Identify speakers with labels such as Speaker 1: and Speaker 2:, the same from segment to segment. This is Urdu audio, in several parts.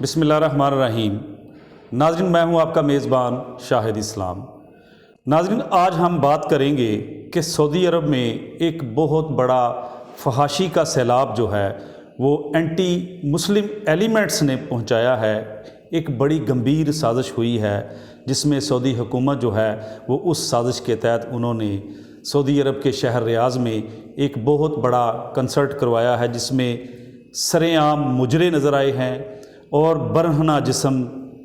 Speaker 1: بسم اللہ الرحمن الرحیم۔ ناظرین، میں ہوں آپ کا میزبان شاہد اسلام۔ ناظرین، آج ہم بات کریں گے کہ سعودی عرب میں ایک بہت بڑا فحاشی کا سیلاب جو ہے وہ اینٹی مسلم ایلیمنٹس نے پہنچایا ہے۔ ایک بڑی گمبھیر سازش ہوئی ہے جس میں سعودی حکومت جو ہے وہ اس سازش کے تحت انہوں نے سعودی عرب کے شہر ریاض میں ایک بہت بڑا کنسرٹ کروایا ہے جس میں سرِ عام مجرے نظر آئے ہیں اور برہنہ جسم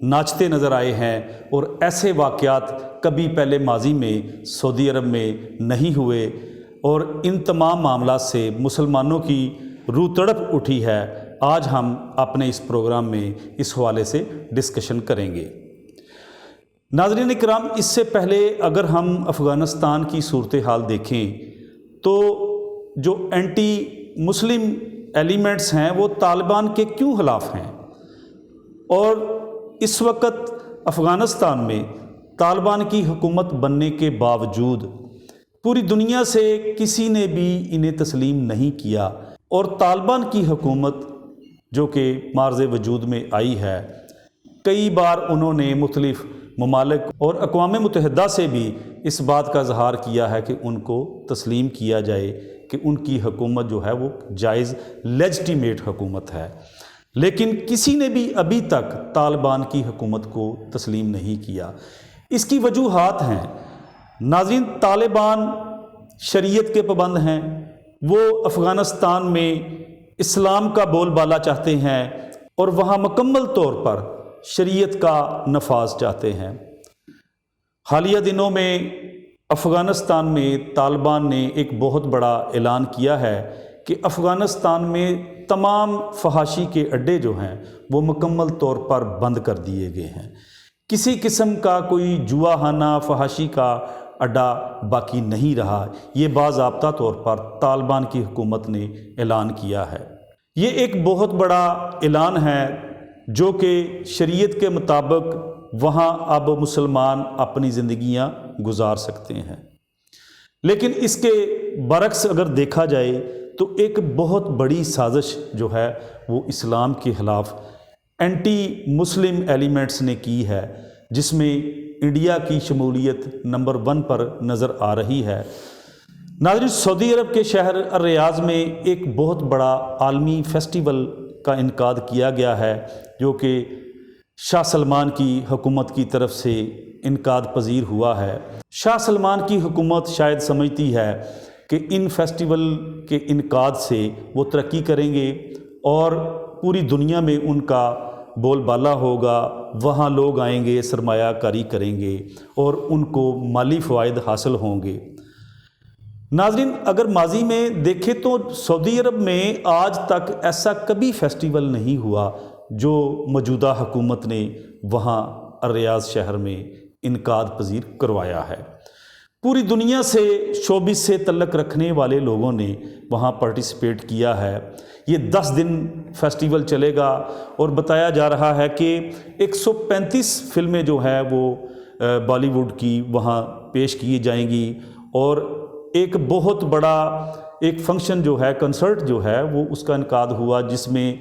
Speaker 1: ناچتے نظر آئے ہیں، اور ایسے واقعات کبھی پہلے ماضی میں سعودی عرب میں نہیں ہوئے، اور ان تمام معاملات سے مسلمانوں کی روح تڑپ اٹھی ہے۔ آج ہم اپنے اس پروگرام میں اس حوالے سے ڈسکشن کریں گے۔ ناظرین اکرام، اس سے پہلے اگر ہم افغانستان کی صورتحال دیکھیں تو جو اینٹی مسلم ایلیمنٹس ہیں وہ طالبان کے کیوں خلاف ہیں، اور اس وقت افغانستان میں طالبان کی حکومت بننے کے باوجود پوری دنیا سے کسی نے بھی انہیں تسلیم نہیں کیا، اور طالبان کی حکومت جو کہ معرض وجود میں آئی ہے، کئی بار انہوں نے مختلف ممالک اور اقوام متحدہ سے بھی اس بات کا اظہار کیا ہے کہ ان کو تسلیم کیا جائے کہ ان کی حکومت جو ہے وہ جائز لیجٹیمیٹ حکومت ہے، لیکن کسی نے بھی ابھی تک طالبان کی حکومت کو تسلیم نہیں کیا۔ اس کی وجوہات ہیں ناظرین، طالبان شریعت کے پابند ہیں، وہ افغانستان میں اسلام کا بول بالا چاہتے ہیں اور وہاں مکمل طور پر شریعت کا نفاذ چاہتے ہیں۔ حالیہ دنوں میں افغانستان میں طالبان نے ایک بہت بڑا اعلان کیا ہے کہ افغانستان میں تمام فحاشی کے اڈے جو ہیں وہ مکمل طور پر بند کر دیے گئے ہیں۔ کسی قسم کا کوئی جوا خانہ فحاشی کا اڈا باقی نہیں رہا۔ یہ باضابطہ طور پر طالبان کی حکومت نے اعلان کیا ہے۔ یہ ایک بہت بڑا اعلان ہے جو کہ شریعت کے مطابق وہاں اب مسلمان اپنی زندگیاں گزار سکتے ہیں، لیکن اس کے برعکس اگر دیکھا جائے تو ایک بہت بڑی سازش جو ہے وہ اسلام کے خلاف اینٹی مسلم ایلیمنٹس نے کی ہے، جس میں انڈیا کی شمولیت نمبر 1 پر نظر آ رہی ہے۔ ناظرین، سعودی عرب کے شہر الریاض میں ایک بہت بڑا عالمی فیسٹیول کا انعقاد کیا گیا ہے جو کہ شاہ سلمان کی حکومت کی طرف سے انعقاد پذیر ہوا ہے۔ شاہ سلمان کی حکومت شاید سمجھتی ہے کہ ان فیسٹیول کے انعقاد سے وہ ترقی کریں گے اور پوری دنیا میں ان کا بول بالا ہوگا، وہاں لوگ آئیں گے، سرمایہ کاری کریں گے اور ان کو مالی فوائد حاصل ہوں گے۔ ناظرین، اگر ماضی میں دیکھیں تو سعودی عرب میں آج تک ایسا کبھی فیسٹیول نہیں ہوا جو موجودہ حکومت نے وہاں الریاض شہر میں انعقاد پذیر کروایا ہے۔ پوری دنیا سے شوبز سے تعلق رکھنے والے لوگوں نے وہاں پارٹیسپیٹ کیا ہے۔ یہ 10 دن فیسٹیول چلے گا اور بتایا جا رہا ہے کہ 135 فلمیں جو ہیں وہ بالی ووڈ کی وہاں پیش کی جائیں گی، اور ایک بہت بڑا ایک فنکشن جو ہے، کنسرٹ جو ہے وہ اس کا انعقاد ہوا جس میں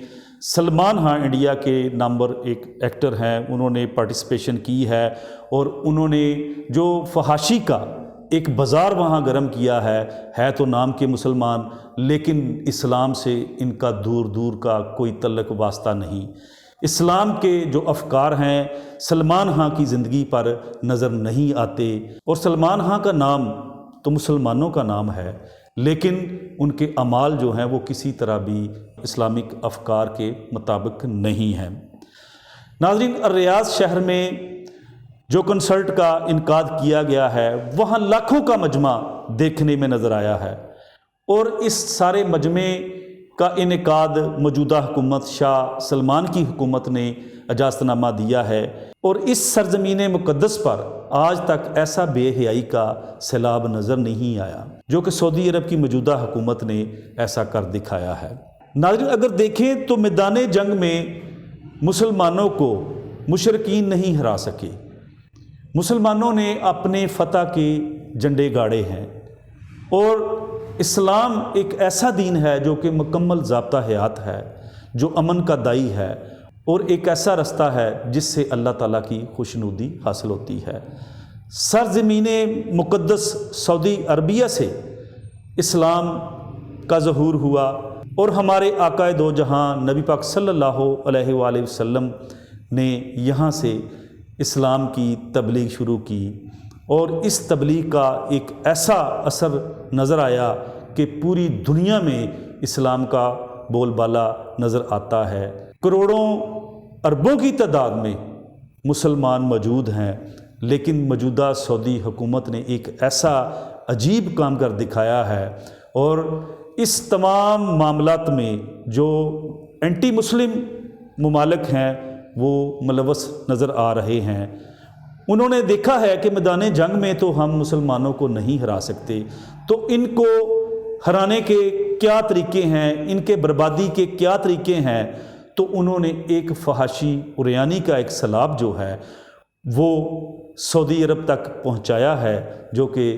Speaker 1: سلمان خان انڈیا کے نمبر 1 ایکٹر ہیں، انہوں نے پارٹیسپیشن کی ہے، اور انہوں نے جو فحاشی کا ایک بازار وہاں گرم کیا ہے تو نام کے مسلمان، لیکن اسلام سے ان کا دور دور کا کوئی تعلق واسطہ نہیں۔ اسلام کے جو افکار ہیں سلمان خان کی زندگی پر نظر نہیں آتے، اور سلمان خان کا نام تو مسلمانوں کا نام ہے، لیکن ان کے اعمال جو ہیں وہ کسی طرح بھی اسلامک افکار کے مطابق نہیں ہیں۔ ناظرین، الریاض شہر میں جو کنسرٹ کا انعقاد کیا گیا ہے وہاں لاکھوں کا مجمع دیکھنے میں نظر آیا ہے، اور اس سارے مجمع کا انعقاد موجودہ حکومت شاہ سلمان کی حکومت نے اجازت نامہ دیا ہے، اور اس سرزمین مقدس پر آج تک ایسا بے حیائی کا سیلاب نظر نہیں آیا جو کہ سعودی عرب کی موجودہ حکومت نے ایسا کر دکھایا ہے۔ ناظرین، اگر دیکھیں تو میدان جنگ میں مسلمانوں کو مشرکین نہیں ہرا سکے، مسلمانوں نے اپنے فتح کے جھنڈے گاڑے ہیں، اور اسلام ایک ایسا دین ہے جو کہ مکمل ضابطہ حیات ہے، جو امن کا دائی ہے، اور ایک ایسا رستہ ہے جس سے اللہ تعالیٰ کی خوشنودی حاصل ہوتی ہے۔ سرزمین مقدس سعودی عربیہ سے اسلام کا ظہور ہوا اور ہمارے آقا دو جہاں نبی پاک صلی اللہ علیہ وآلہ وسلم نے یہاں سے اسلام کی تبلیغ شروع کی، اور اس تبلیغ کا ایک ایسا اثر نظر آیا کہ پوری دنیا میں اسلام کا بول بالا نظر آتا ہے۔ کروڑوں اربوں کی تعداد میں مسلمان موجود ہیں، لیکن موجودہ سعودی حکومت نے ایک ایسا عجیب کام کر دکھایا ہے، اور اس تمام معاملات میں جو اینٹی مسلم ممالک ہیں وہ ملوث نظر آ رہے ہیں۔ انہوں نے دیکھا ہے کہ میدان جنگ میں تو ہم مسلمانوں کو نہیں ہرا سکتے، تو ان کو ہرانے کے کیا طریقے ہیں، ان کے بربادی کے کیا طریقے ہیں، تو انہوں نے ایک فحاشی اریانی کا ایک سیلاب جو ہے وہ سعودی عرب تک پہنچایا ہے، جو کہ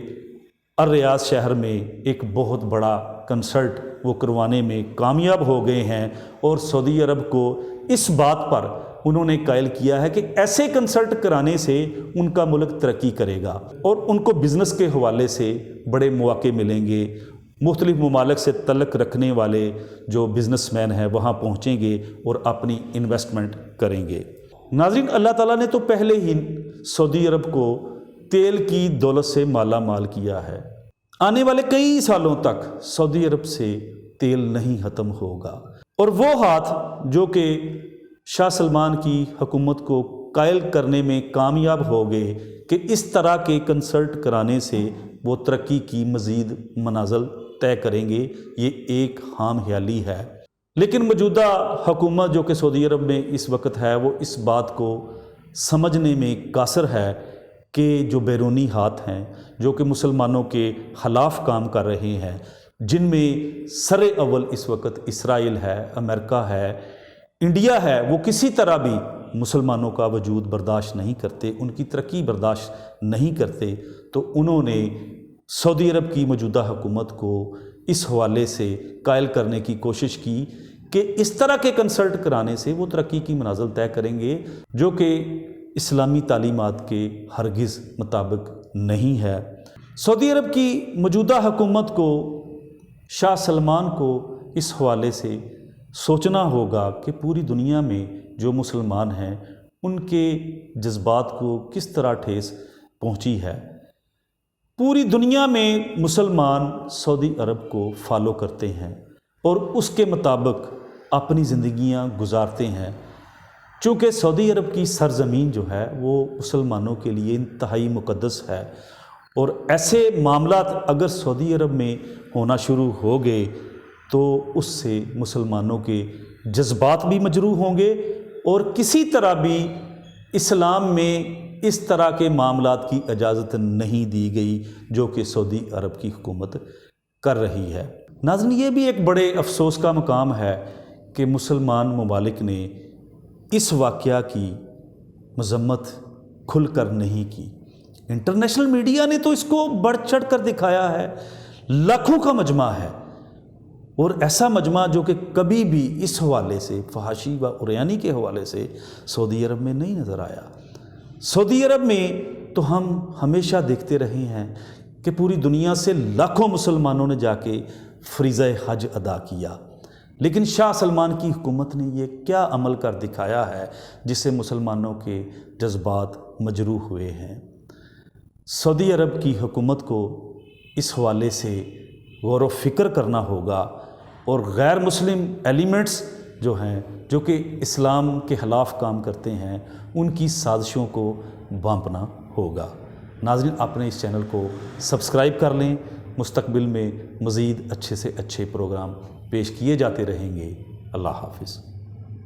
Speaker 1: الریاض شہر میں ایک بہت بڑا کنسرٹ وہ کروانے میں کامیاب ہو گئے ہیں، اور سعودی عرب کو اس بات پر انہوں نے قائل کیا ہے کہ ایسے کنسرٹ کرانے سے ان کا ملک ترقی کرے گا، اور ان کو بزنس کے حوالے سے بڑے مواقع ملیں گے۔ مختلف ممالک سے تعلق رکھنے والے جو بزنس مین ہیں وہاں پہنچیں گے اور اپنی انویسٹمنٹ کریں گے۔ ناظرین، اللہ تعالیٰ نے تو پہلے ہی سعودی عرب کو تیل کی دولت سے مالا مال کیا ہے۔ آنے والے کئی سالوں تک سعودی عرب سے تیل نہیں ختم ہوگا، اور وہ ہاتھ جو کہ شاہ سلمان کی حکومت کو قائل کرنے میں کامیاب ہو گئے کہ اس طرح کے کنسرٹ کرانے سے وہ ترقی کی مزید منازل طے کریں گے، یہ ایک خام خیالی ہے۔ لیکن موجودہ حکومت جو کہ سعودی عرب میں اس وقت ہے، وہ اس بات کو سمجھنے میں قاصر ہے کہ جو بیرونی ہاتھ ہیں جو کہ مسلمانوں کے خلاف کام کر رہے ہیں، جن میں سر اول اس وقت اسرائیل ہے، امریکہ ہے، انڈیا ہے، وہ کسی طرح بھی مسلمانوں کا وجود برداشت نہیں کرتے، ان کی ترقی برداشت نہیں کرتے، تو انہوں نے سعودی عرب کی موجودہ حکومت کو اس حوالے سے قائل کرنے کی کوشش کی کہ اس طرح کے کنسرٹ کرانے سے وہ ترقی کی منازل طے کریں گے، جو کہ اسلامی تعلیمات کے ہرگز مطابق نہیں ہے۔ سعودی عرب کی موجودہ حکومت کو، شاہ سلمان کو اس حوالے سے سوچنا ہوگا کہ پوری دنیا میں جو مسلمان ہیں ان کے جذبات کو کس طرح ٹھیس پہنچی ہے۔ پوری دنیا میں مسلمان سعودی عرب کو فالو کرتے ہیں اور اس کے مطابق اپنی زندگیاں گزارتے ہیں، چونکہ سعودی عرب کی سرزمین جو ہے وہ مسلمانوں کے لیے انتہائی مقدس ہے، اور ایسے معاملات اگر سعودی عرب میں ہونا شروع ہو گئے تو اس سے مسلمانوں کے جذبات بھی مجروح ہوں گے، اور کسی طرح بھی اسلام میں اس طرح کے معاملات کی اجازت نہیں دی گئی جو کہ سعودی عرب کی حکومت کر رہی ہے۔ ناظرین، یہ بھی ایک بڑے افسوس کا مقام ہے کہ مسلمان ممالک نے اس واقعہ کی مذمت کھل کر نہیں کی۔ انٹرنیشنل میڈیا نے تو اس کو بڑھ چڑھ کر دکھایا ہے، لاکھوں کا مجمع ہے، اور ایسا مجمع جو کہ کبھی بھی اس حوالے سے فحاشی و عریانی کے حوالے سے سعودی عرب میں نہیں نظر آیا۔ سعودی عرب میں تو ہم ہمیشہ دیکھتے رہے ہیں کہ پوری دنیا سے لاکھوں مسلمانوں نے جا کے فریضہ حج ادا کیا، لیکن شاہ سلمان کی حکومت نے یہ کیا عمل کر دکھایا ہے جس سے مسلمانوں کے جذبات مجروح ہوئے ہیں۔ سعودی عرب کی حکومت کو اس حوالے سے غور و فکر کرنا ہوگا، اور غیر مسلم ایلیمنٹس جو ہیں جو کہ اسلام کے خلاف کام کرتے ہیں ان کی سازشوں کو بھانپنا ہوگا۔ ناظرین، اپنے اس چینل کو سبسکرائب کر لیں، مستقبل میں مزید اچھے سے اچھے پروگرام پیش کیے جاتے رہیں گے۔ اللہ حافظ۔